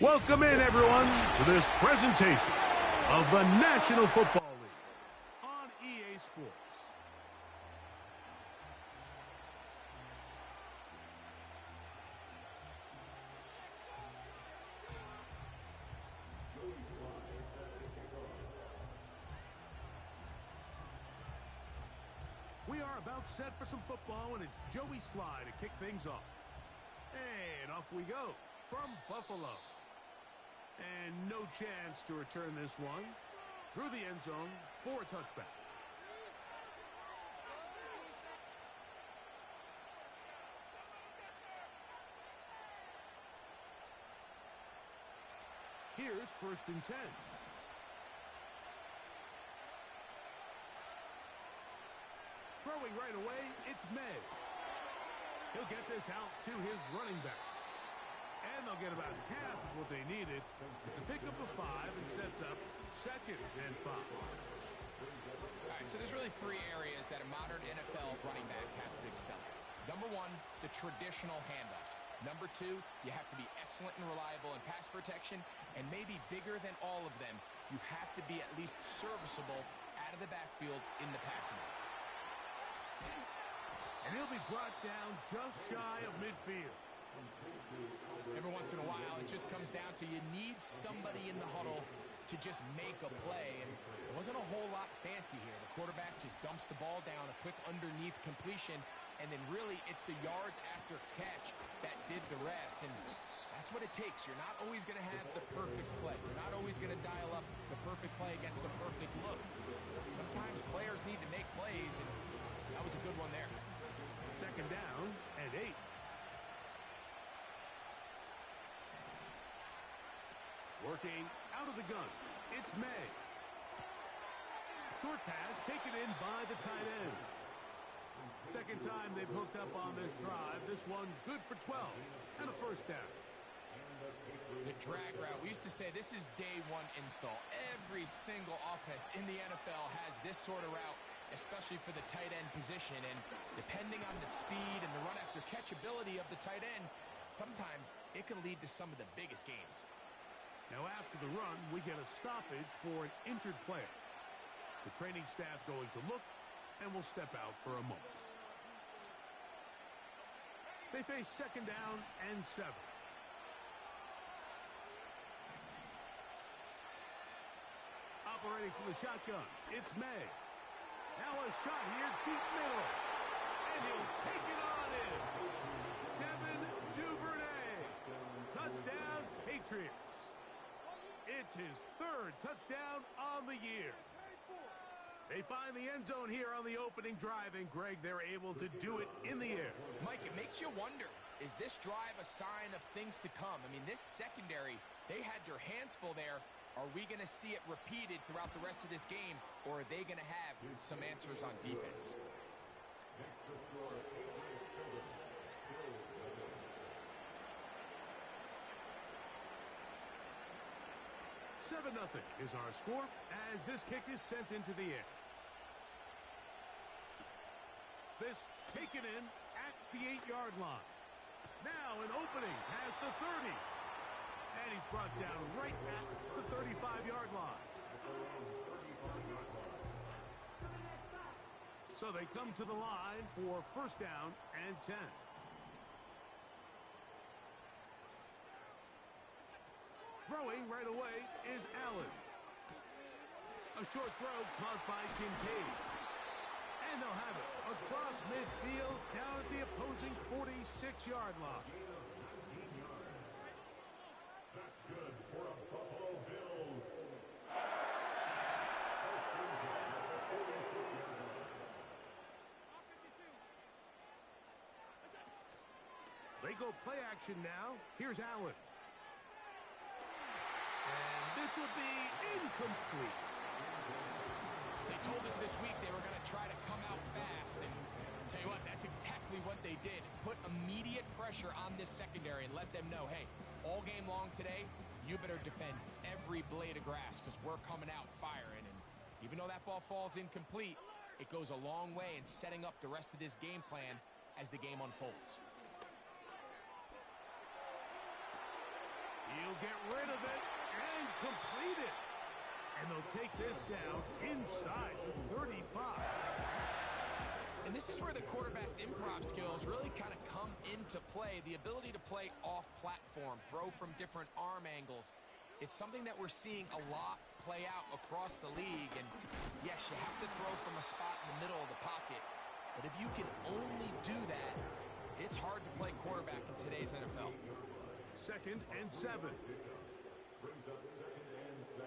Welcome in, everyone, to this presentation of the National Football League on EA Sports. We are about set for some football, and it's Joey Sly to kick things off. And off we go from Buffalo. And no chance to return this one through the end zone for a touchback. Here's 1st and 10. Throwing right away, it's May. He'll get this out to his running back. And they'll get about half of what they needed. It's a pickup of 5 and sets up 2nd and 5. All right, so there's really 3 areas that a modern NFL running back has to excel at. Number 1, the traditional handoffs. Number 2, you have to be excellent and reliable in pass protection. And maybe bigger than all of them, you have to be at least serviceable out of the backfield in the passing game. And he'll be brought down just shy of midfield. Every once in a while, it just comes down to you need somebody in the huddle to just make a play. And it wasn't a whole lot fancy here. The quarterback just dumps the ball down, a quick underneath completion, and then really it's the yards after catch that did the rest. And that's what it takes. You're not always going to have the perfect play. You're not always going to dial up the perfect play against the perfect look. Sometimes players need to make plays, and that was a good one there. 2nd down and 8. Working out of the gun, it's May. Short pass taken in by the tight end. 2nd time they've hooked up on this drive. This one good for 12 and a 1st down. The drag route. We used to say this is day 1 install. Every single offense in the NFL has this sort of route, especially for the tight end position. And depending on the speed and the run after catch ability of the tight end, sometimes it can lead to some of the biggest gains. Now after the run, we get a stoppage for an injured player. The training staff going to look and will step out for a moment. They face 2nd down and 7. Operating from the shotgun, it's May. Now a shot here, deep middle. And he'll take it on in. Devin Duvernay. Touchdown, Patriots. It's his 3rd touchdown on the year. They find the end zone here on the opening drive, and Greg, they're able to do it in the air. Mike, it makes you wonder, is this drive a sign of things to come? I mean, this secondary, they had their hands full there. Are we going to see it repeated throughout the rest of this game, or are they going to have some answers on defense? 7-0 is our score as this kick is sent into the air. This taken in at the 8-yard line. Now an opening past the 30. And he's brought down right at the 35-yard line. So they come to the line for 1st down and 10. Throwing right away is Allen. A short throw caught by Kincaid. And they'll have it across midfield down at the opposing 46-yard line. That's good for the Buffalo Bills. They go play action now. Here's Allen. And this will be incomplete. They told us this week they were going to try to come out fast, and tell you what, that's exactly what they did. Put immediate pressure on this secondary and let them know, hey, all game long today, you better defend every blade of grass because we're coming out firing. And even though that ball falls incomplete, it goes a long way in setting up the rest of this game plan as the game unfolds. He'll get rid of it and complete it. And they'll take this down inside the 35. And this is where the quarterback's improv skills really kind of come into play. The ability to play off-platform, throw from different arm angles. It's something that we're seeing a lot play out across the league. And yes, you have to throw from a spot in the middle of the pocket. But if you can only do that, it's hard to play quarterback in today's NFL. 2nd and 7. Brings up 2nd and 7.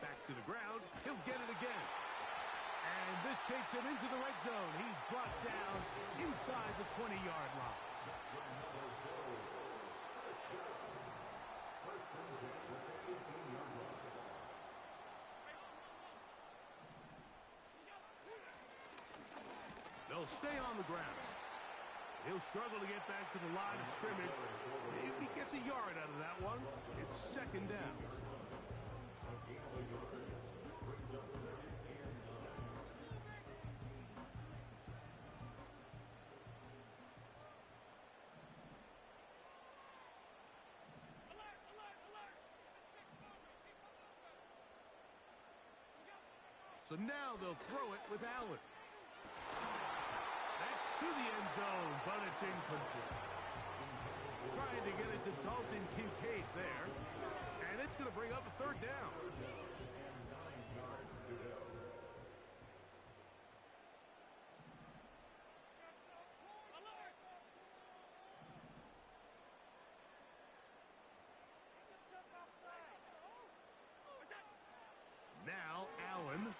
Back to the ground. He'll get it again. And this takes him into the red zone. He's brought down inside the 20-yard line. They'll stay on the ground. He'll struggle to get back to the line of scrimmage. Maybe gets a yard out of that one. It's 2nd down. So now they'll throw it with Allen. That's to the end zone, but it's incomplete. Trying to get it to Dalton Kincaid there. And it's going to bring up a 3rd down. Now Allen.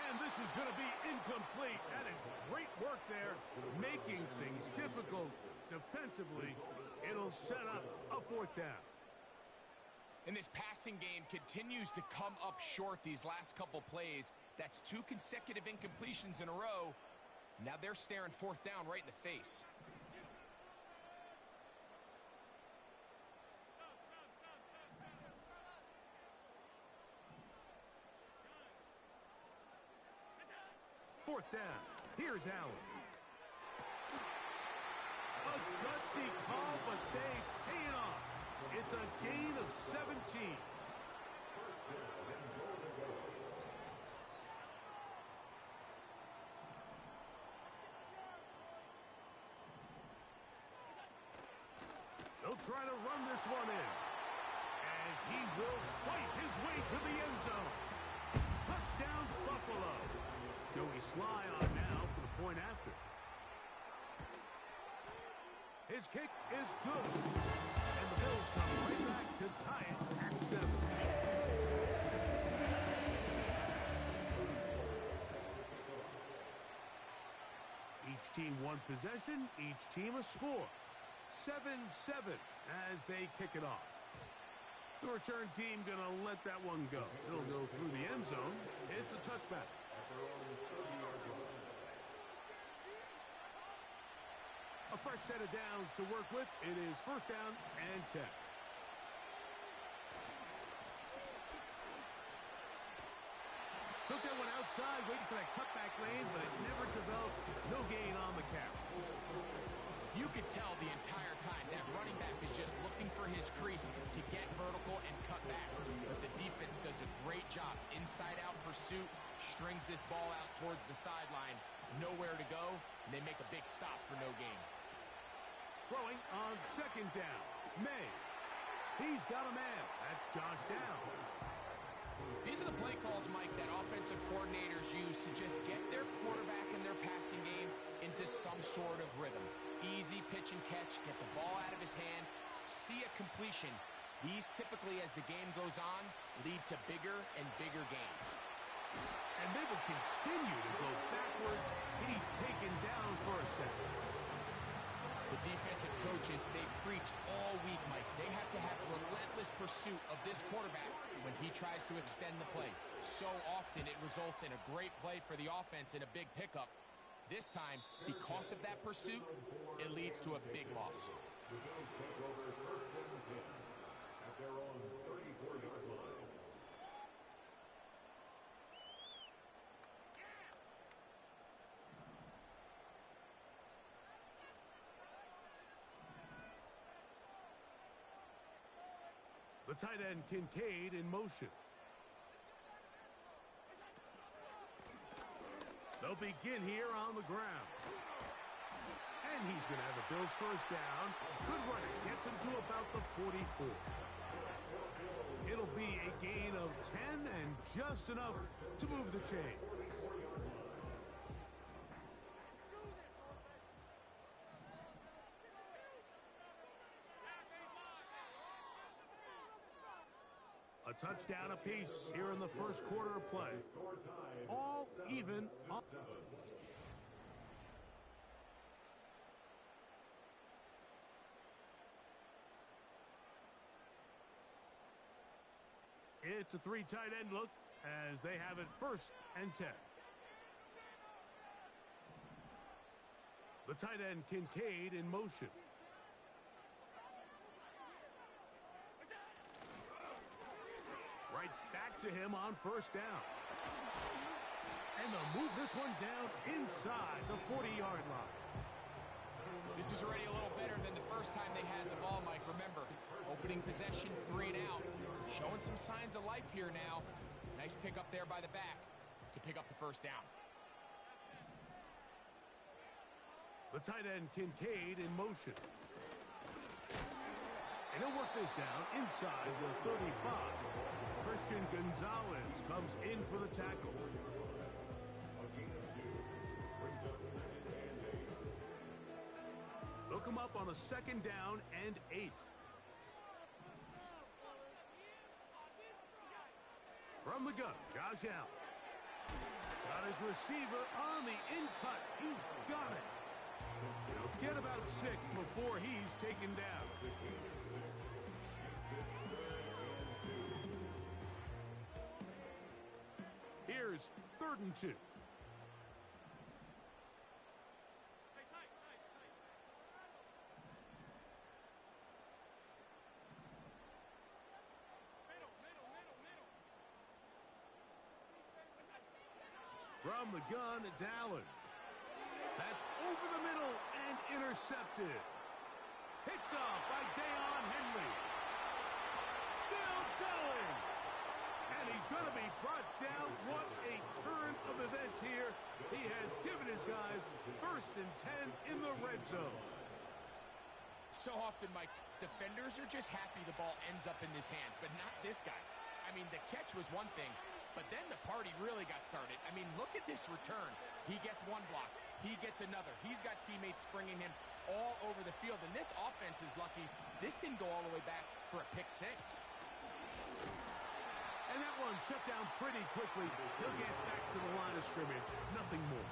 And this is going to be incomplete. That is great work there, making things difficult defensively. It'll set up a 4th down. And this passing game continues to come up short these last couple plays. That's 2 consecutive incompletions in a row. Now they're staring 4th down right in the face. Fourth down. Here's Allen. A gutsy call, but they pay it off. It's a gain of 17. They'll try to run this one in. And he will fight his way to the end zone. Touchdown, Buffalo. Joey Sly on now for the point after. His kick is good. And the Bills come right back to tie it at 7. Each team one possession, each team a score. 7-7 as they kick it off. The return team going to let that one go. It'll go through the end zone. It's a touchback. A fresh set of downs to work with. It is 1st down and 10. Took that one outside, waiting for that cutback lane, but it never developed. No gain on the carry. You could tell the entire time that running back is just looking for his crease to get vertical and cut back. But the defense does a great job. Inside-out pursuit, strings this ball out towards the sideline. Nowhere to go, and they make a big stop for no gain. Throwing on 2nd down. May. He's got a man. That's Josh Downs. These are the play calls, Mike, that offensive coordinators use to just get their quarterback and their passing game into some sort of rhythm. Easy pitch and catch, get the ball out of his hand, see a completion. These typically, as the game goes on, lead to bigger and bigger gains. And they will continue to go backwards. He's taken down for a second. The defensive coaches, they preached all week, Mike. They have to have relentless pursuit of this quarterback when he tries to extend the play. So often it results in a great play for the offense and a big pickup. This time, because of that pursuit, it leads to a big loss. The Bills take over 1st and 10 at their own 34-yard line. The tight end, Kincaid, in motion. They'll begin here on the ground. And he's going to have the Bills first down. Good running. Gets him to about the 44. It'll be a gain of 10 and just enough to move the chains. A touchdown apiece here in the first quarter of play. All even. It's a 3 tight end look as they have it 1st and 10. The tight end, Kincaid, in motion. Right back to him on 1st down. And they'll move this one down inside the 40-yard line. This is already a little better than the first time they had the ball, Mike. Remember, opening possession, 3 and out. Showing some signs of life here now. Nice pick up there by the back to pick up the 1st down. The tight end, Kincaid, in motion. And he'll work this down inside the 35. Christian Gonzalez comes in for the tackle. They'll come up on a 2nd down and 8. From the gun, Josh Allen. Got his receiver on the in-cut. He's got it. He'll get about 6 before he's taken down. Here's 3rd and 2. From the gun, it's Allen. That's over the middle and intercepted. Picked off by Deion Henley. Still going. And he's going to be brought down. What a turn of events here. He has given his guys 1st and 10 in the red zone. So often, Mike, defenders are just happy the ball ends up in his hands, but not this guy. I mean, the catch was one thing, but then the party really got started. I mean, look at this return. He gets 1 block. He gets another. He's got teammates springing him all over the field, and this offense is lucky. This didn't go all the way back for a pick 6. And that one shut down pretty quickly. He'll get back to the line of scrimmage. Nothing more.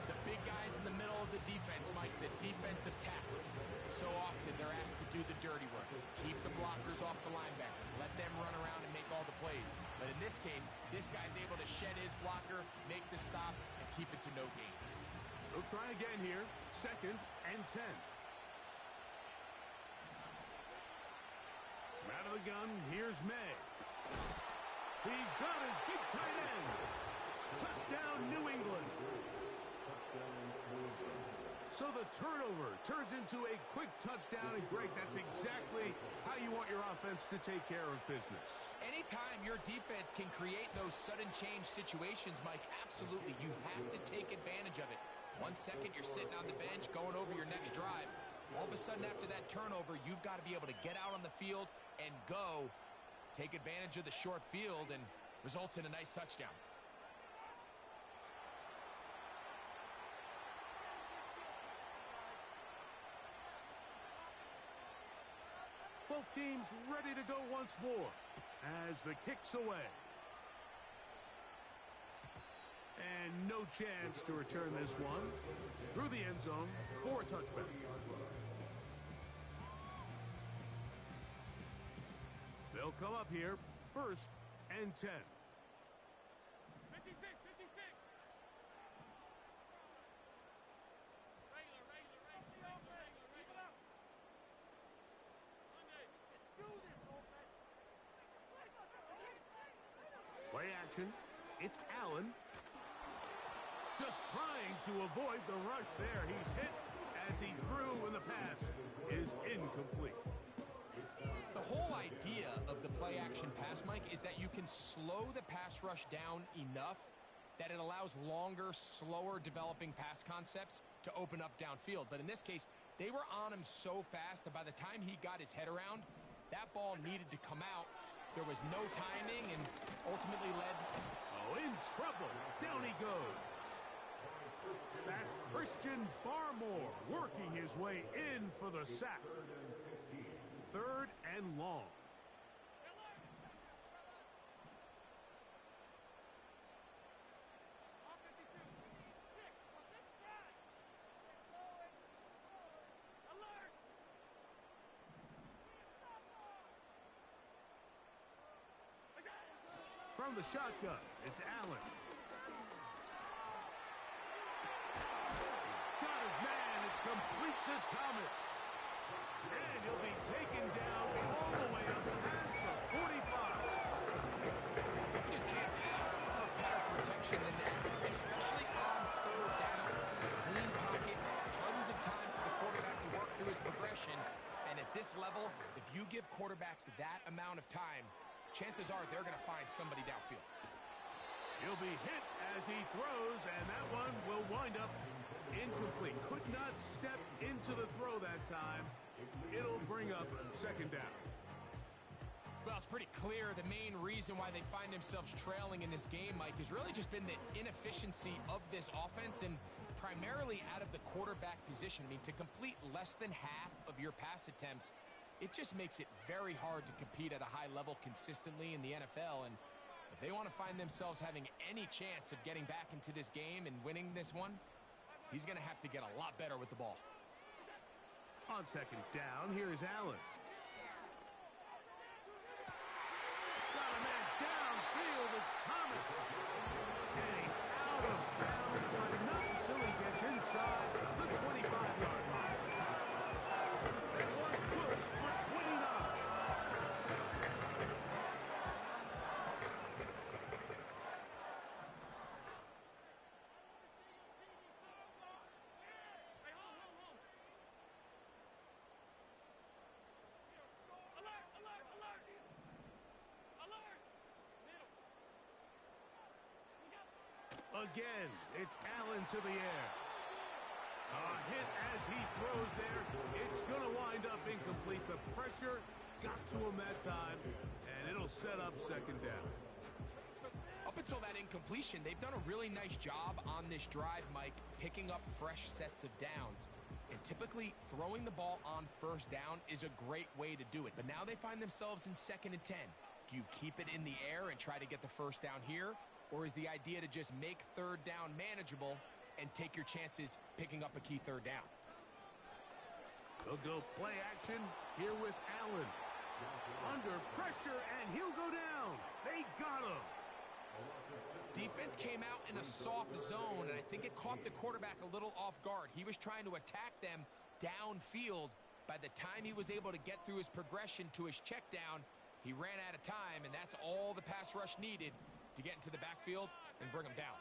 The big guys in the middle of the defense, Mike, the defensive tackles. So often they're asked to do the dirty work. Keep the blockers off the linebackers. Let them run around and make all the plays. But in this case, this guy's able to shed his blocker, make the stop, and keep it to no gain. They'll try again here. 2nd and 10. Out of the gun, here's May. He's got his big tight end. Touchdown, New England. So the turnover turns into a quick touchdown, and Greg, that's exactly how you want your offense to take care of business. Anytime your defense can create those sudden change situations, Mike, absolutely, you have to take advantage of it. 1 second, you're sitting on the bench, going over your next drive. All of a sudden, after that turnover, you've got to be able to get out on the field and go, take advantage of the short field, and results in a nice touchdown. Both teams ready to go once more as the kick's away. And no chance to return this one through the end zone for a touchback. They'll come up here 1st and 10. 56. Play action. It's Allen. Just trying to avoid the rush there. He's hit as he threw, and the pass is incomplete. The whole idea of the play-action pass, Mike, is that you can slow the pass rush down enough that it allows longer, slower developing pass concepts to open up downfield. But in this case, they were on him so fast that by the time he got his head around, that ball needed to come out. There was no timing and ultimately led. Oh, in trouble. Down he goes. That's Christian Barmore working his way in for the sack. 3rd and long. From the shotgun, it's Allen. He's got his man. It's complete to Thomas. And he'll be taken down all the way up past the 45. You just can't ask for better protection than that, especially on 3rd down. Clean pocket, tons of time for the quarterback to work through his progression. And at this level, if you give quarterbacks that amount of time, chances are they're going to find somebody downfield. He'll be hit as he throws, and that one will wind up incomplete. Could not step into the throw that time. It'll bring up 2nd down. Well, it's pretty clear the main reason why they find themselves trailing in this game, Mike, has really just been the inefficiency of this offense and primarily out of the quarterback position. I mean, to complete less than half of your pass attempts, it just makes it very hard to compete at a high level consistently in the NFL. And if they want to find themselves having any chance of getting back into this game and winning this one, he's going to have to get a lot better with the ball. On 2nd down, here is Allen. Got a man downfield, it's Thomas. And he's out of bounds, but not until he gets inside the 25-yard line. They weren't good for 29. Again, it's Allen to the air. A hit as he throws there. It's going to wind up incomplete. The pressure got to him that time, and it'll set up 2nd down. Up until that incompletion, they've done a really nice job on this drive, Mike, picking up fresh sets of downs. And typically, throwing the ball on 1st down is a great way to do it. But now they find themselves in 2nd and 10. Do you keep it in the air and try to get the 1st down here? Or is the idea to just make 3rd down manageable and take your chances picking up a key 3rd down? They'll go play action here with Allen. Under pressure, and he'll go down. They got him. Defense came out in a soft zone, and I think it caught the quarterback a little off guard. He was trying to attack them downfield. By the time he was able to get through his progression to his check down, he ran out of time, and that's all the pass rush needed to get into the backfield and bring him down.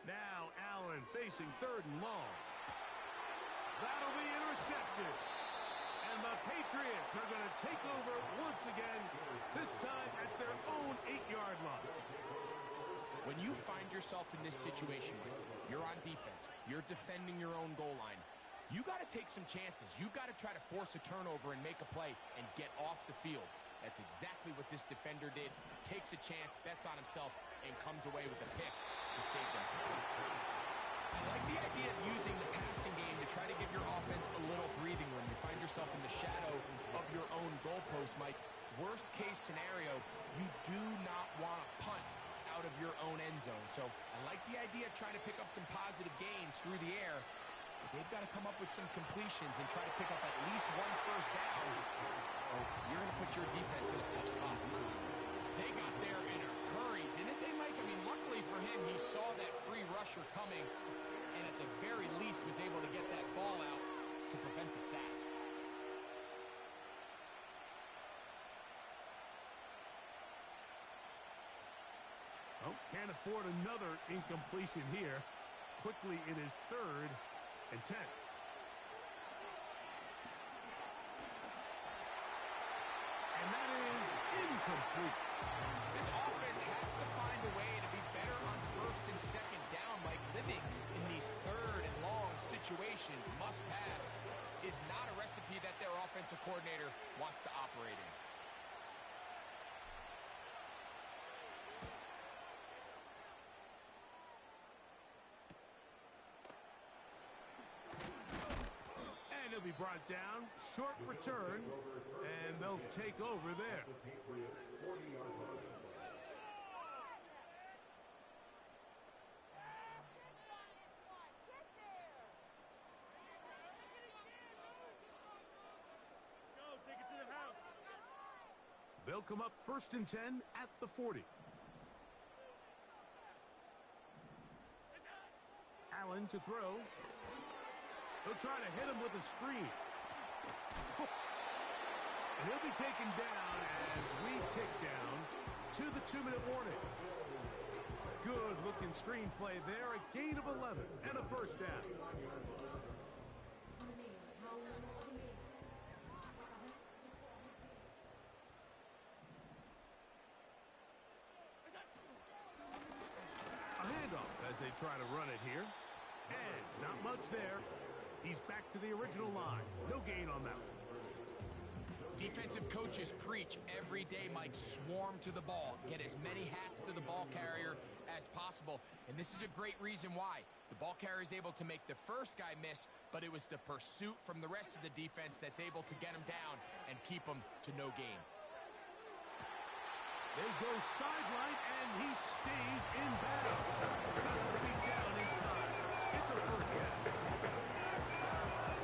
Now Allen facing 3rd and long. That'll be intercepted. And the Patriots are going to take over once again, this time at their own 8-yard line. When you find yourself in this situation, you're on defense, you're defending your own goal line, you got to take some chances. You got to try to force a turnover and make a play and get off the field. That's exactly what this defender did. Takes a chance, bets on himself, and comes away with a pick to save them some points. I like the idea of using the passing game to try to give your offense a little breathing room. You find yourself in the shadow of your own goalpost, Mike. Worst case scenario, you do not want to punt out of your own end zone. So I like the idea of trying to pick up some positive gains through the air. But they've got to come up with some completions and try to pick up at least one 1st down. Or you're going to put your defense in a tough spot. They got there in a hurry, didn't they, Mike? I mean, luckily for him, he saw that free rusher coming, and at the very least was able to get that ball out to prevent the sack. Oh, can't afford another incompletion here. Quickly it is 3rd and 10. And that is incomplete. This offense has to find a way to be better on 1st and 2nd down, like living in these 3rd and long situations. Must pass is not a recipe that their offensive coordinator wants to operate in. And he'll be brought down. Short return. And they'll take over there. They'll come up 1st and 10 at the 40. Allen to throw. He'll try to hit him with a screen. And he'll be taken down as we tick down to the 2-minute warning. Good looking screenplay there. A gain of 11 and a 1st down. A handoff as they try to run it here. And not much there. He's back to the original line. No gain on that one. Defensive coaches preach every day, Mike, swarm to the ball. Get as many hats to the ball carrier as possible. And this is a great reason why. The ball carrier is able to make the first guy miss, but it was the pursuit from the rest of the defense that's able to get him down and keep him to no gain. They go sideline, and he stays in bounds. Got the feet down in time. It's a 1st down.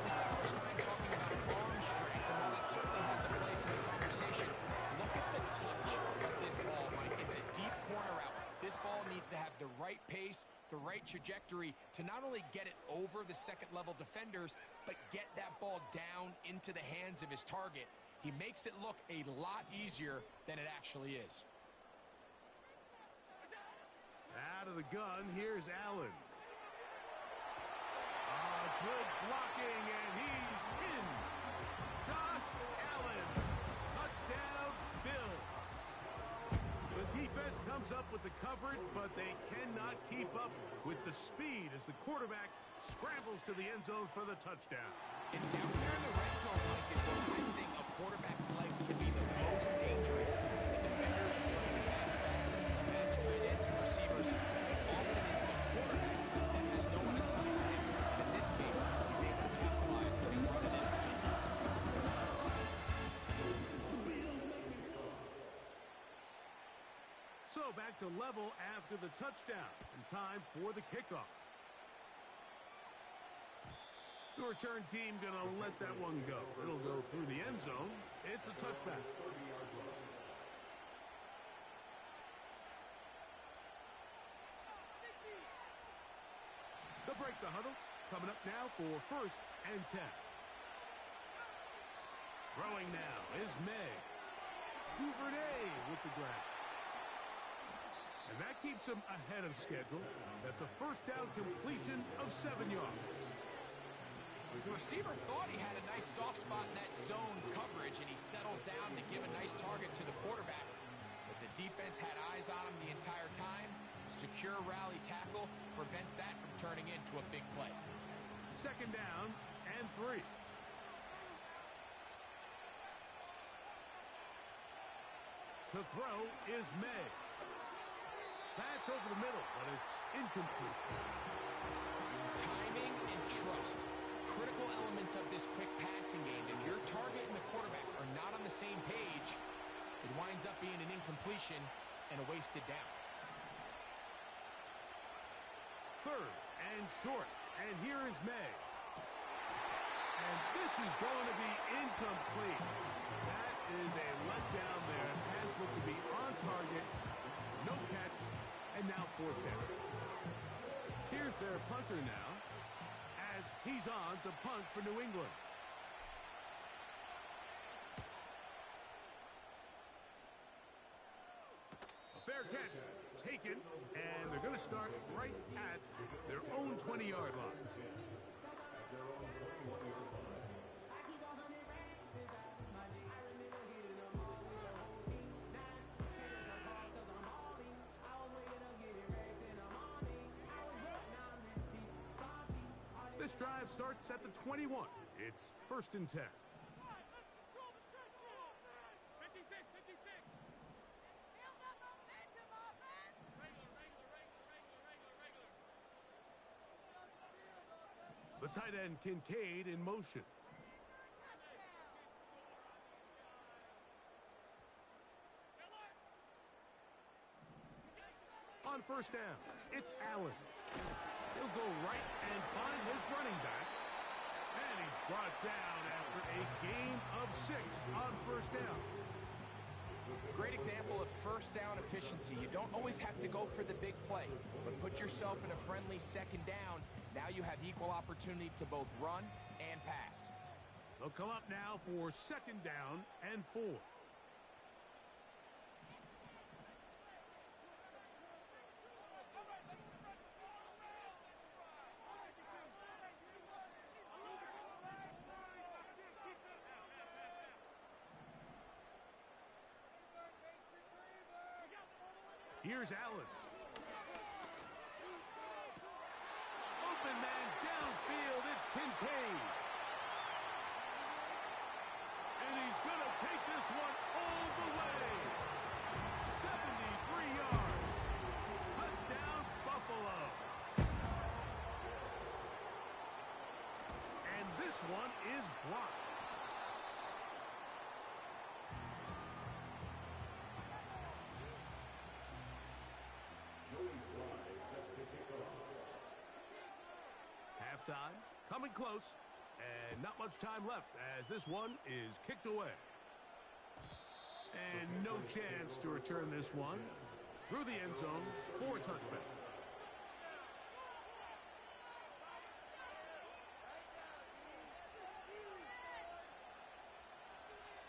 We spent so much time talking about arm strength, and while that certainly has a place in the conversation, look at the touch of this ball, Mike. It's a deep corner route. This ball needs to have the right pace, the right trajectory to not only get it over the 2nd-level defenders, but get that ball down into the hands of his target. He makes it look a lot easier than it actually is. Out of the gun, here's Allen. Good blocking, and he's in. Josh Allen. Touchdown, Bills. The defense comes up with the coverage, but they cannot keep up with the speed as the quarterback scrambles to the end zone for the touchdown. And down there in the red zone, Mike, is where I think a quarterback's legs can be the most dangerous. The defenders are trying to match tight ends and receivers, but often it's the quarterback that has no one assigned to him. And in this case, he's able to capitalize and run it in himself. So back to level after the touchdown, and time for the kickoff. The return team going to let that one go. It'll go through the end zone. It's a touchback. They'll break the huddle. Coming up now for 1st and 10. Throwing now is May. Duvernay with the grab. And that keeps him ahead of schedule. That's a 1st down completion of 7 yards. The receiver thought he had a nice soft spot in that zone coverage, and he settles down to give a nice target to the quarterback. But the defense had eyes on him the entire time. Secure rally tackle prevents that from turning into a big play. 2nd down and 3. To throw is May. That's over the middle, but it's incomplete. Timing and trust. Critical elements of this quick passing game. If your target and the quarterback are not on the same page, it winds up being an incompletion and a wasted down. 3rd and short. And here is May. And this is going to be incomplete. That is a letdown there. Pass looked to be on target. No catch. And now 4th down. Here's their punter now, as he's on to punt for New England. A fair catch taken, and they're going to start right at their own 20-yard line. This drive starts at the 21. It's 1st and 10. The tight end Kincaid in motion. On 1st down, it's Allen. He'll go right and find his running back. And he's brought down after a gain of 6 on 1st down. Great example of 1st down efficiency. You don't always have to go for the big play, but put yourself in a friendly 2nd down. Now you have equal opportunity to both run and pass. They'll come up now for 2nd down and 4. Here's Allen. Open man downfield. It's Kincaid. And he's going to take this one all the way. 73 yards. Touchdown, Buffalo. And this one is blocked. Halftime, coming close, and not much time left as this one is kicked away. And no chance to return this one through the end zone for a touchback.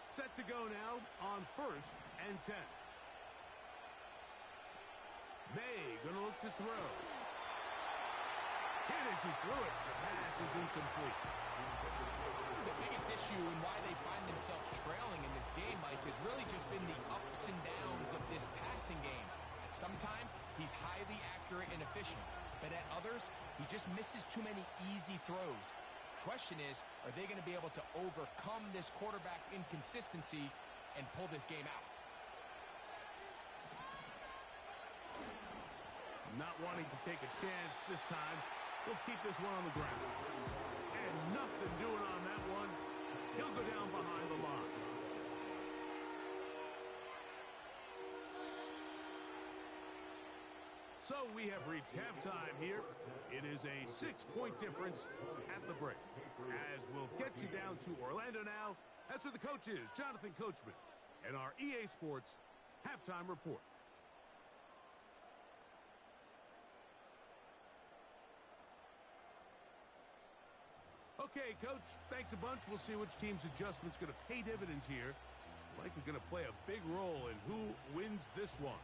Set to go now on 1st and 10. May gonna look to throw. Hit as he threw it. The pass is incomplete. The biggest issue and why they find themselves trailing in this game, Mike, has really just been the ups and downs of this passing game. At sometimes, he's highly accurate and efficient, but at others, he just misses too many easy throws. The question is, are they going to be able to overcome this quarterback inconsistency and pull this game out? Not wanting to take a chance this time. We'll keep this one on the ground. And nothing doing on that one. He'll go down behind the line. So we have reached halftime here. It is a 6-point difference at the break. As we'll get you down to Orlando now. That's where the coach is, Jonathan Coachman, and our EA Sports Halftime Report. Okay, Coach, thanks a bunch. We'll see which team's adjustment's going to pay dividends here. Likely going to play a big role in who wins this one.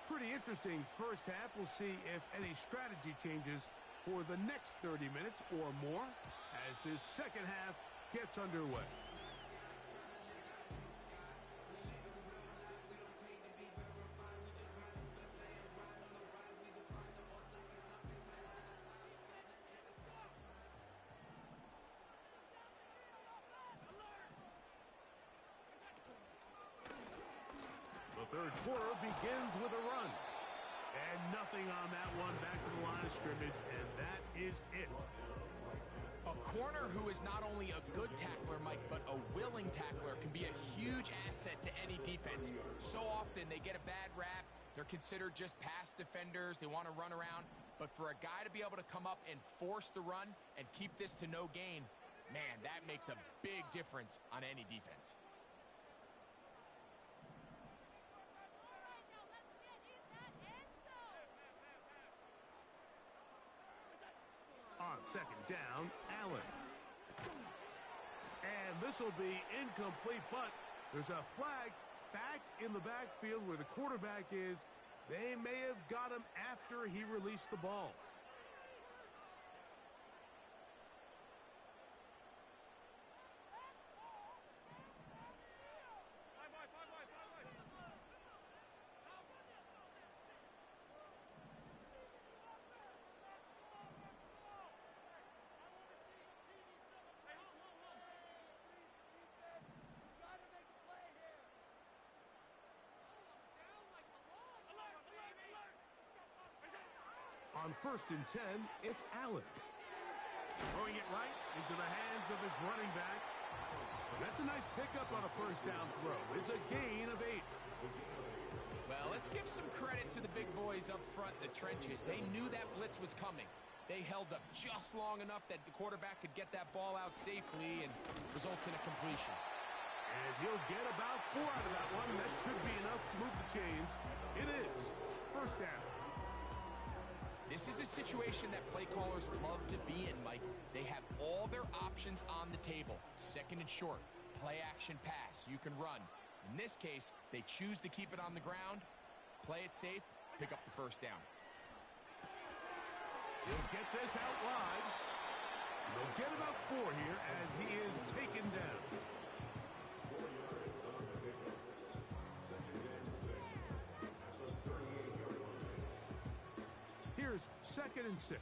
Pretty interesting first half. We'll see if any strategy changes for the next 30 minutes or more as this second half gets underway. The third quarter begins with a run. And nothing on that one. Back to the line of scrimmage, and that is it. A corner who is not only a good tackler, Mike, but a willing tackler can be a huge asset to any defense. So often they get a bad rap. They're considered just pass defenders. They want to run around. But for a guy to be able to come up and force the run and keep this to no gain, man, that makes a big difference on any defense. second down, Allen. And this will be incomplete, but there's a flag back in the backfield where the quarterback is. They may have got him after he released the ball. On 1st and 10, it's Allen. Throwing it right into the hands of his running back. That's a nice pickup on a first down throw. It's a gain of 8. Well, let's give some credit to the big boys up front in the trenches. They knew that blitz was coming. They held up just long enough that the quarterback could get that ball out safely and results in a completion. And he'll get about 4 out of that one. That should be enough to move the chains. It is first down. This is a situation that play callers love to be in, Mike. They have all their options on the table. Second and short, play action pass. You can run. In this case, they choose to keep it on the ground, play it safe, pick up the first down. He'll get this out wide. They'll get about 4 here as he is taken down. Here's 2nd and 6.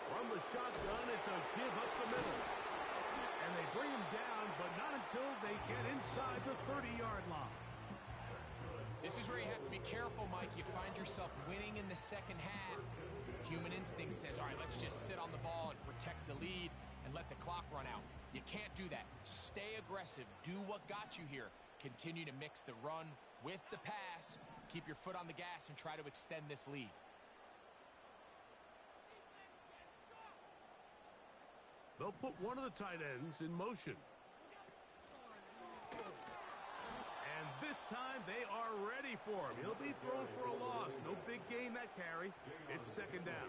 From the shotgun, it's a give up the middle. And they bring him down, but not until they get inside the 30-yard line. This is where you have to be careful, Mike. You find yourself winning in the second half. Human instinct says, all right, let's just sit on the ball and protect the lead and let the clock run out. You can't do that. Stay aggressive. Do what got you here. Continue to mix the run with the pass. Keep your foot on the gas and try to extend this lead. They'll put one of the tight ends in motion. And this time they are ready for him. He'll be thrown for a loss. No big gain that carry. It's second down.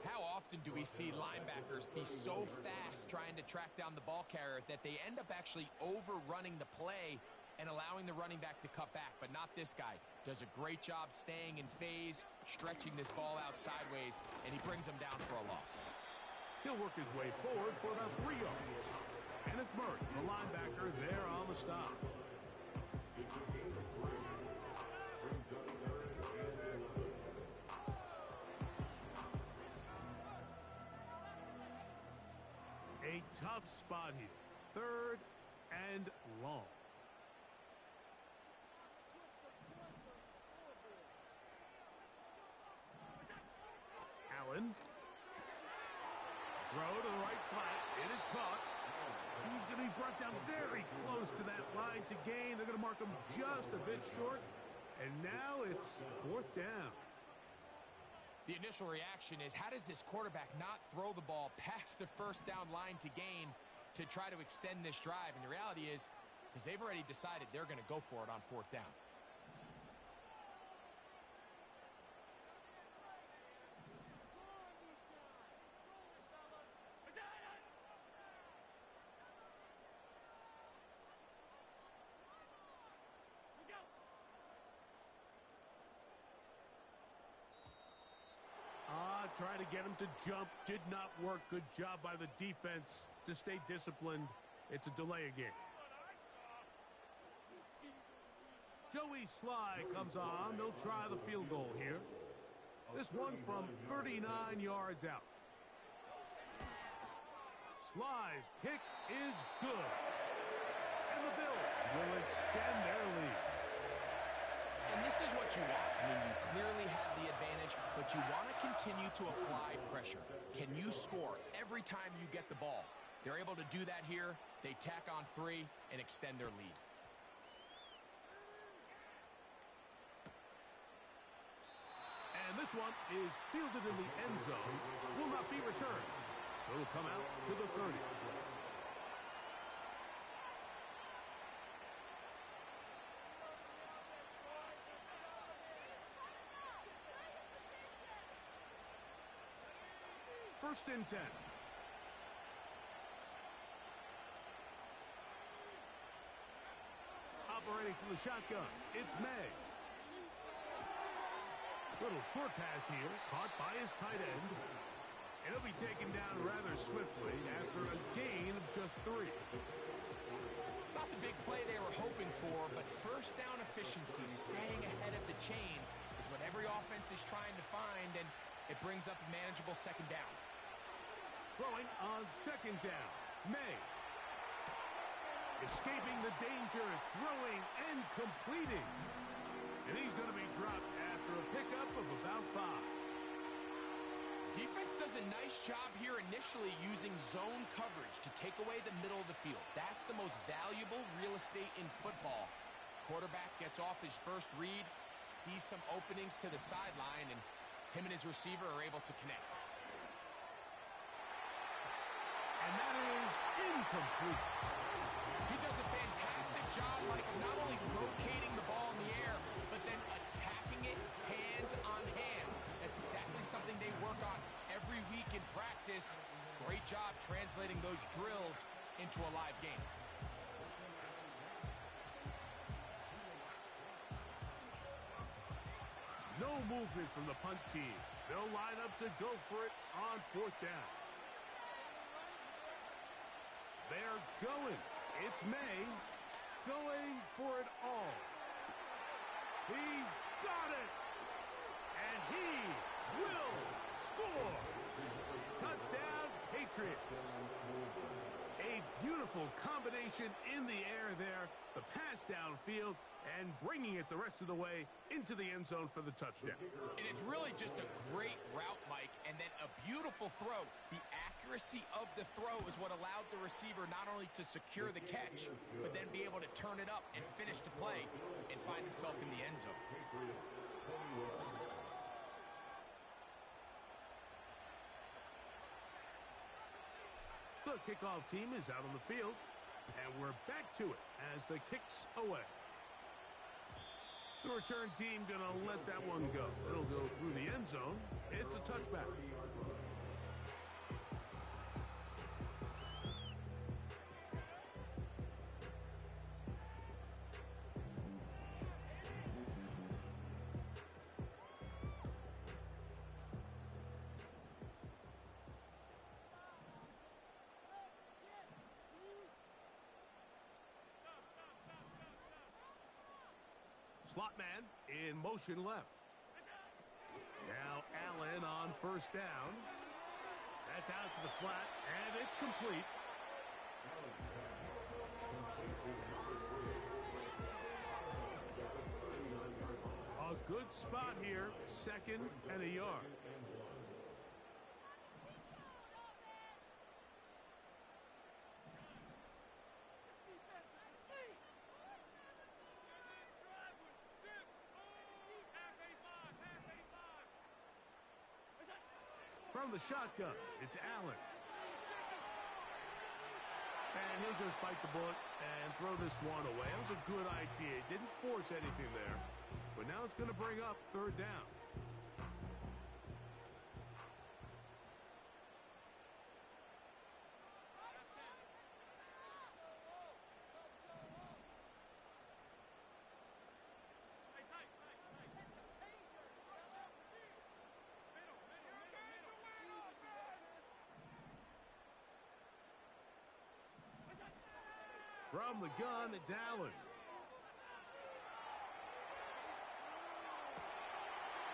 How often do we see linebackers be so fast trying to track down the ball carrier that they end up actually overrunning the play and allowing the running back to cut back? But not this guy. Does a great job staying in phase, stretching this ball out sideways, and he brings him down for a loss. He'll work his way forward for about 3 yards. Kenneth Murray, the linebacker, there on the stop. A tough spot here. 3rd and long. Allen. Throw to the right flat. It is caught. He's going to be brought down very close to that line to gain. They're going to mark him just a bit short. And now it's 4th down. The initial reaction is, how does this quarterback not throw the ball past the first down line to gain to try to extend this drive? And the reality is, because they've already decided they're going to go for it on 4th down. Trying to get him to jump. Did not work. Good job by the defense to stay disciplined. It's a delay again. Joey Sly comes on. They'll try the field goal here. This one from 39 yards out. Sly's kick is good. And the Bills will extend their lead. And this is what you want. I mean, you clearly have the advantage, but you want to continue to apply pressure. Can you score every time you get the ball? They're able to do that here. They tack on 3 and extend their lead. And this one is fielded in the end zone. Will not be returned. So it'll come out to the 30. First and 10. Operating from the shotgun, it's May. Little short pass here, caught by his tight end. And he'll be taken down rather swiftly after a gain of just 3. It's not the big play they were hoping for, but first down efficiency, staying ahead of the chains, is what every offense is trying to find, and it brings up a manageable second down. Throwing on second down, May. Escaping the danger, throwing and completing. And he's going to be dropped after a pickup of about 5. Defense does a nice job here initially using zone coverage to take away the middle of the field. That's the most valuable real estate in football. Quarterback gets off his first read, sees some openings to the sideline, and him and his receiver are able to connect. And that is incomplete. He does a fantastic job, Mike, of not only rotating the ball in the air, but then attacking it hands on hands. That's exactly something they work on every week in practice. Great job translating those drills into a live game. No movement from the punt team. They'll line up to go for it on 4th down. They're going. It's May going for it all. He's got it. And he will score. Touchdown, Patriots. A beautiful combination in the air there. The pass downfield and bringing it the rest of the way into the end zone for the touchdown. And it's really just a great route, Mike, and then a beautiful throw. The accuracy of the throw is what allowed the receiver not only to secure the catch, but then be able to turn it up and finish the play and find himself in the end zone. The kickoff team is out on the field, and we're back to it as the kick's away. The return team going to let that one go. It'll go through the end zone. It's a touchback. Slot man in motion left. Now Allen on first down. That's out to the flat, and it's complete. A good spot here, 2nd and a yard. From the shotgun, it's Allen. And he'll just bite the bullet and throw this one away. That was a good idea. Didn't force anything there. But now it's going to bring up 3rd down. From the gun, it's Allen.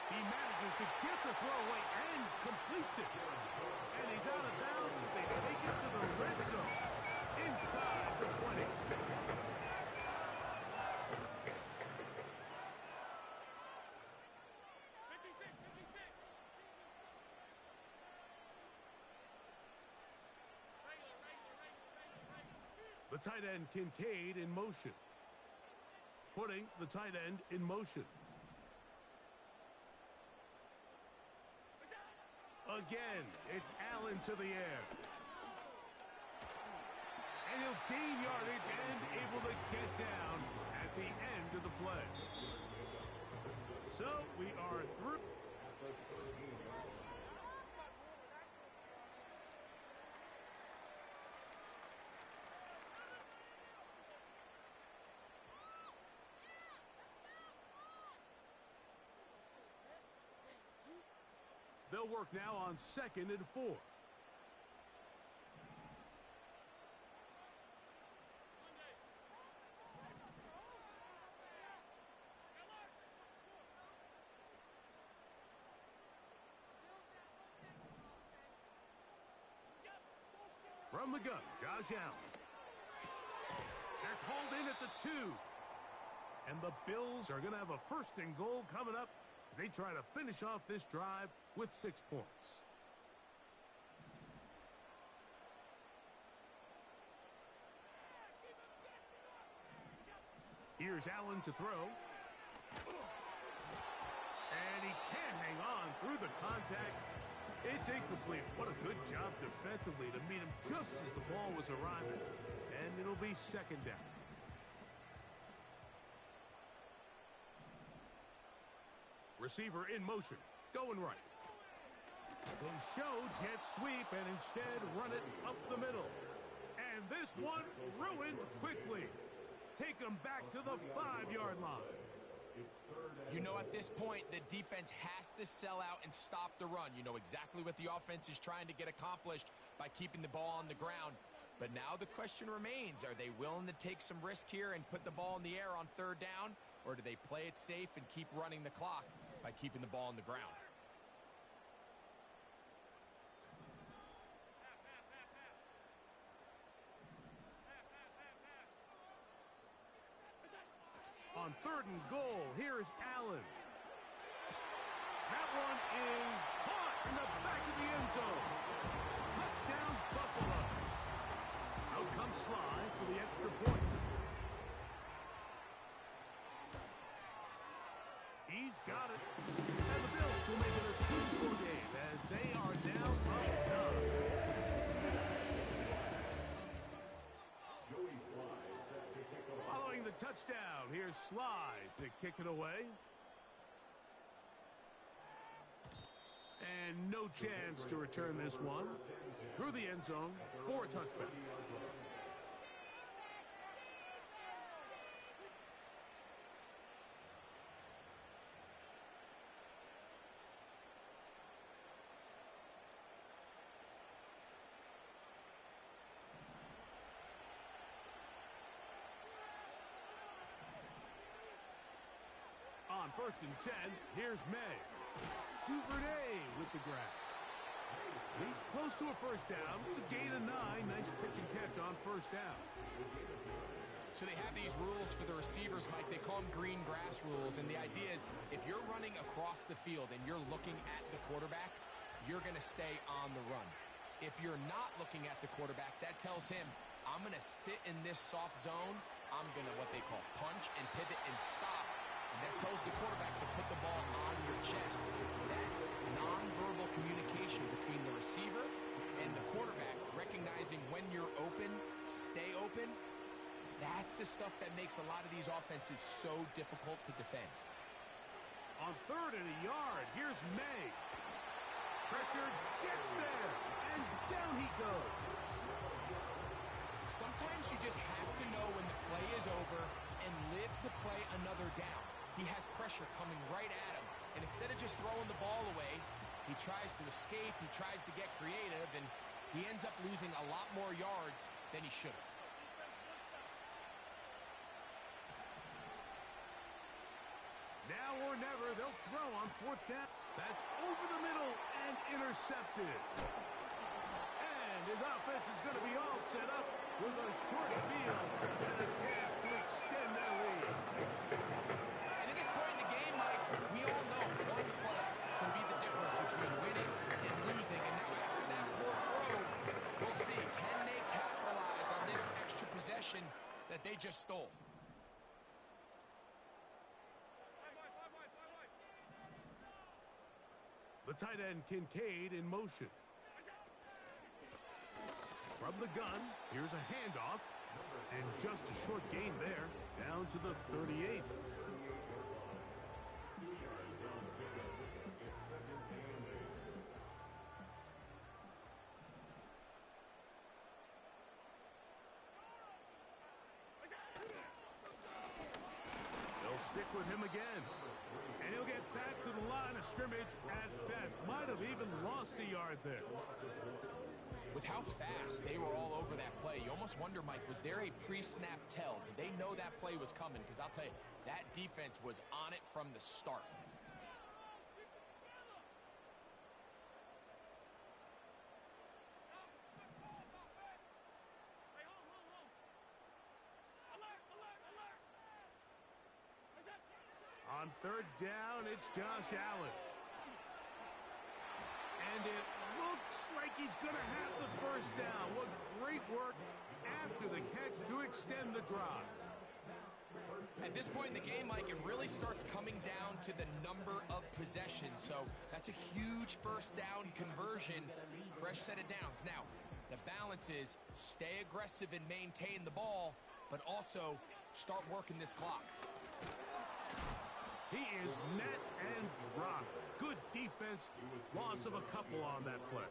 He manages to get the throw away and completes it. And he's out of bounds as they take it to the red zone. Inside the 20. The tight end, Kincaid, in motion. Putting the tight end in motion. Again, it's Allen to the air. And he'll gain yardage and able to get down at the end of the play. So we are through. They'll work now on 2nd and 4. From the gun, Josh Allen. That's hauled in at the 2. And the Bills are going to have a 1st and goal coming up as they try to finish off this drive with 6 points. Here's Allen to throw. And he can't hang on through the contact. It's incomplete. What a good job defensively to meet him just as the ball was arriving. And it'll be 2nd down. Receiver in motion, going right. They show jet sweep and instead run it up the middle. And this one ruined quickly. Take them back to the 5-yard line. You know, at this point, the defense has to sell out and stop the run. You know exactly what the offense is trying to get accomplished by keeping the ball on the ground. But now the question remains, are they willing to take some risk here and put the ball in the air on 3rd down? Or do they play it safe and keep running the clock by keeping the ball on the ground? On 3rd and goal, here's Allen. That one is caught in the back of the end zone. Touchdown, Buffalo. Out comes Sly for the extra point. He's got it. And the Bills will make it a 2-score game as they are now up 9. Following the touchdown, here's Sly to kick it away. And no chance to return this one. Through the end zone for a touchback. On 1st and 10, here's May. Duvernay with the grab. He's close to a 1st down. It's a gain of 9. Nice pitch and catch on 1st down. So they have these rules for the receivers, Mike. They call them green grass rules. And the idea is if you're running across the field and you're looking at the quarterback, you're going to stay on the run. If you're not looking at the quarterback, that tells him, I'm going to sit in this soft zone. I'm going to what they call punch and pivot and stop. And that tells the quarterback to put the ball on your chest. That nonverbal communication between the receiver and the quarterback, recognizing when you're open, stay open, that's the stuff that makes a lot of these offenses so difficult to defend. On 3rd and a yard, here's May. Pressure gets there, and down he goes. Sometimes you just have to know when the play is over and live to play another down. He has pressure coming right at him, and instead of just throwing the ball away, he tries to escape, he tries to get creative, and he ends up losing a lot more yards than he should have. Now or never, they'll throw on 4th down. That's over the middle and intercepted. And his offense is going to be all set up with a short field and a chance to extend their lead. And at this point in the game, Mike, we all know one play can be the difference between winning and losing. And now after that poor throw, we'll see, can they capitalize on this extra possession that they just stole? The Tight end Kincaid in motion. From the gun, here's a handoff. And just a short gain there, down to the 38. They'll stick with him again. And he'll get back to the line of scrimmage at best. Might have even lost a yard there. With how fast they were all over that play, you almost wonder, Mike, was there a pre-snap tell? Did they know that play was coming? Because I'll tell you, that defense was on it from the start. On third down, it's Josh Allen. And it looks like he's going to have the first down. What great work after the catch to extend the drive. At this point in the game, Mike, it really starts coming down to the number of possessions. So that's a huge first down conversion, fresh set of downs. Now, the balance is stay aggressive and maintain the ball, but also start working this clock. He is met and dropped. Good defense. Loss of a couple on that play.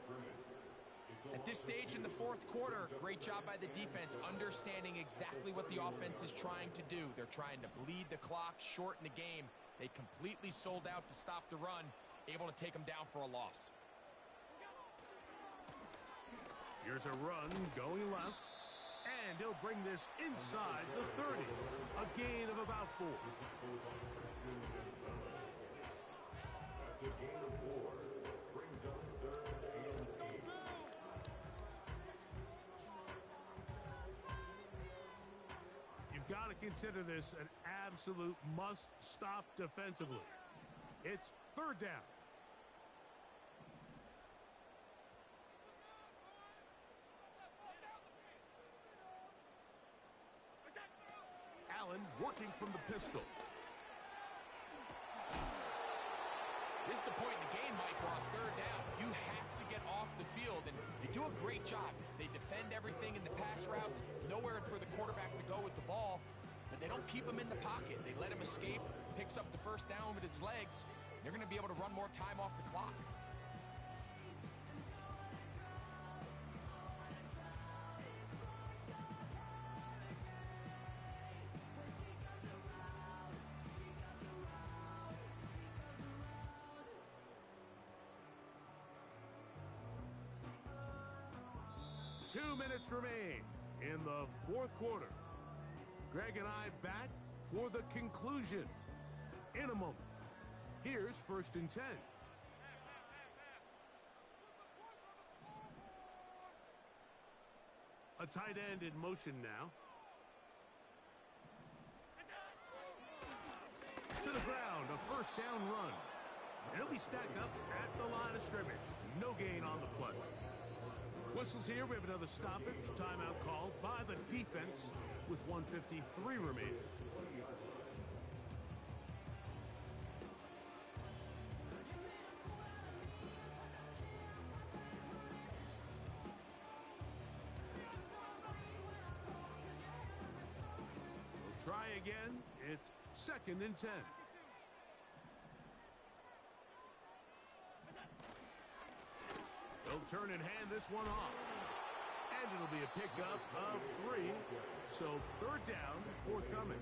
At this stage in the fourth quarter, great job by the defense, understanding exactly what the offense is trying to do. They're trying to bleed the clock, shorten the game. They completely sold out to stop the run, able to take them down for a loss. Here's a run going left. And he'll bring this inside the 30. A gain of about 4. You've got to consider this an absolute must-stop defensively. It's third down. Allen working from the pistol. This is the point in the game, Mike, where on third down, you have to get off the field, and they do a great job. They defend everything in the pass routes, nowhere for the quarterback to go with the ball, but they don't keep him in the pocket. They let him escape, picks up the first down with his legs. They're going to be able to run more time off the clock. 2 minutes remain in the fourth quarter. Greg and I back for the conclusion in a moment. Here's first and 10. A tight end in motion now. To the ground, a first down run. And he'll be stacked up at the line of scrimmage. No gain on the play. Whistles here. We have another stoppage. Timeout called by the defense with 1:53 remaining. We'll try again. It's second and 10. They'll turn and hand this one off. And it'll be a pickup of 3. So third down, forthcoming.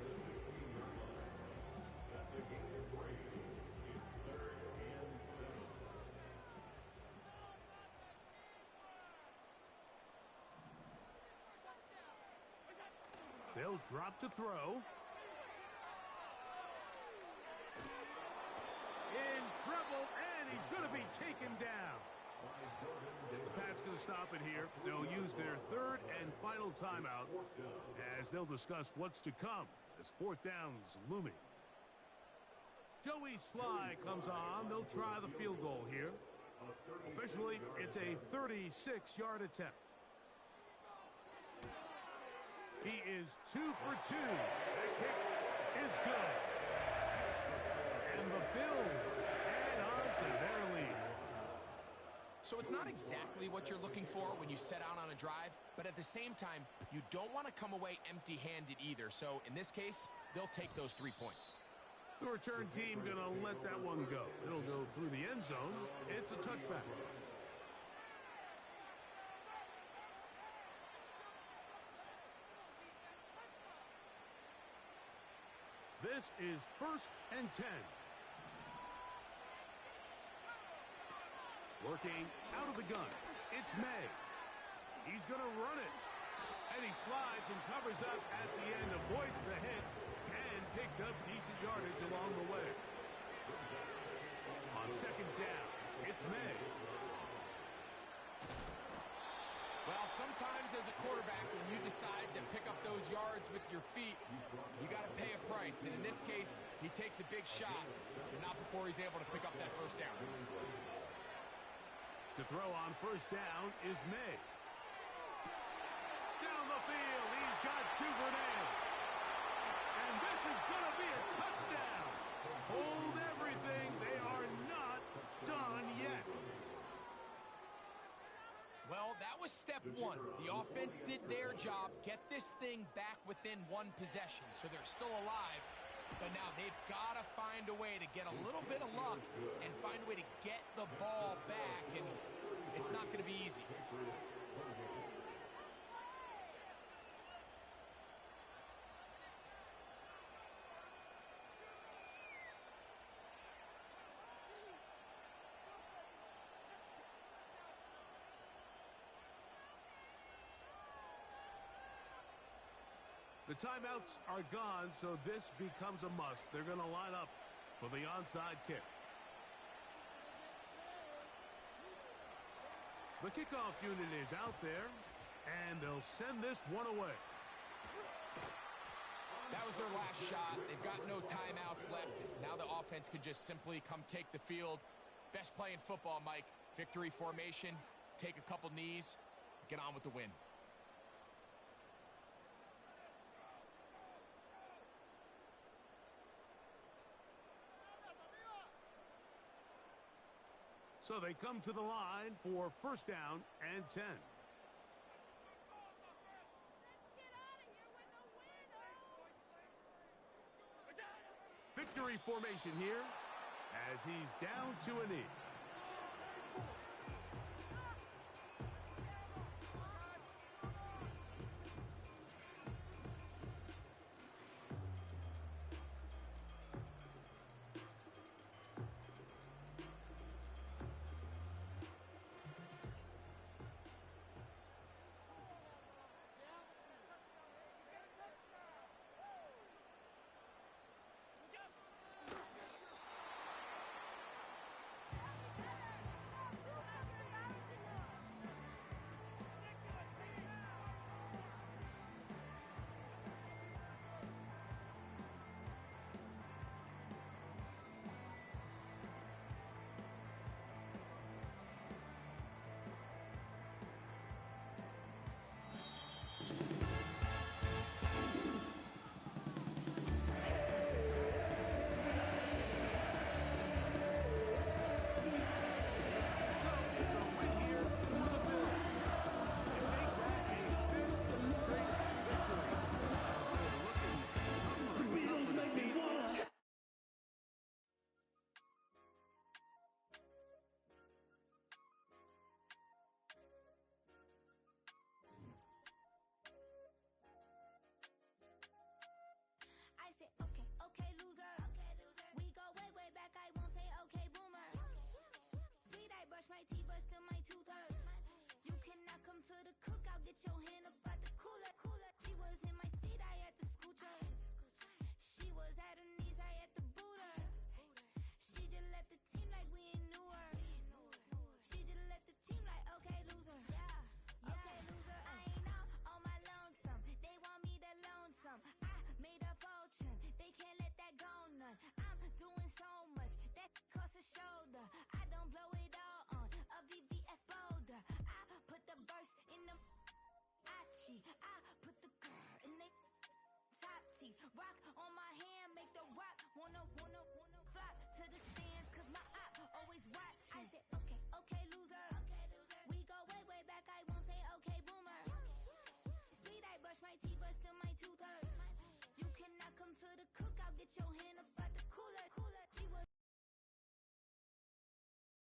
They'll drop to throw. In trouble, and he's going to be taken down. The Pats going to stop it here. They'll use their third and final timeout as they'll discuss what's to come as fourth down's looming. Joey Sly comes on. They'll try the field goal here. Officially, it's a 36-yard attempt. He is 2 for 2. That kick is good. And the Bills add on to their lead. So it's not exactly what you're looking for when you set out on a drive, but at the same time, you don't want to come away empty-handed either. So in this case, they'll take those 3 points. The return team going to let that one go. It'll go through the end zone. It's a touchback. This is 1st and 10. Working out of the gun. It's May. He's going to run it. And he slides and covers up at the end, avoids the hit, and picked up decent yardage along the way. On 2nd down, it's May. Well, sometimes as a quarterback, when you decide to pick up those yards with your feet, you got to pay a price. And in this case, he takes a big shot, but not before he's able to pick up that 1st down. To throw on 1st down is May. Down the field, he's got Duvernay. And this is going to be a touchdown. Hold everything. They are not done yet. Well, that was step 1. The offense did their job, get this thing back within 1 possession, so they're still alive. But now they've got to find a way to get a little bit of luck and find a way to get the ball back, and it's not going to be easy. The timeouts are gone, so this becomes a must. They're going to line up for the onside kick. The kickoff unit is out there, and they'll send this one away. That was their last shot. They've got no timeouts left. Now the offense can just simply come take the field. Best play in football, Mike. Victory formation, take a couple knees, get on with the win. So they come to the line for 1st down and 10. Victory formation here as he's down to a knee.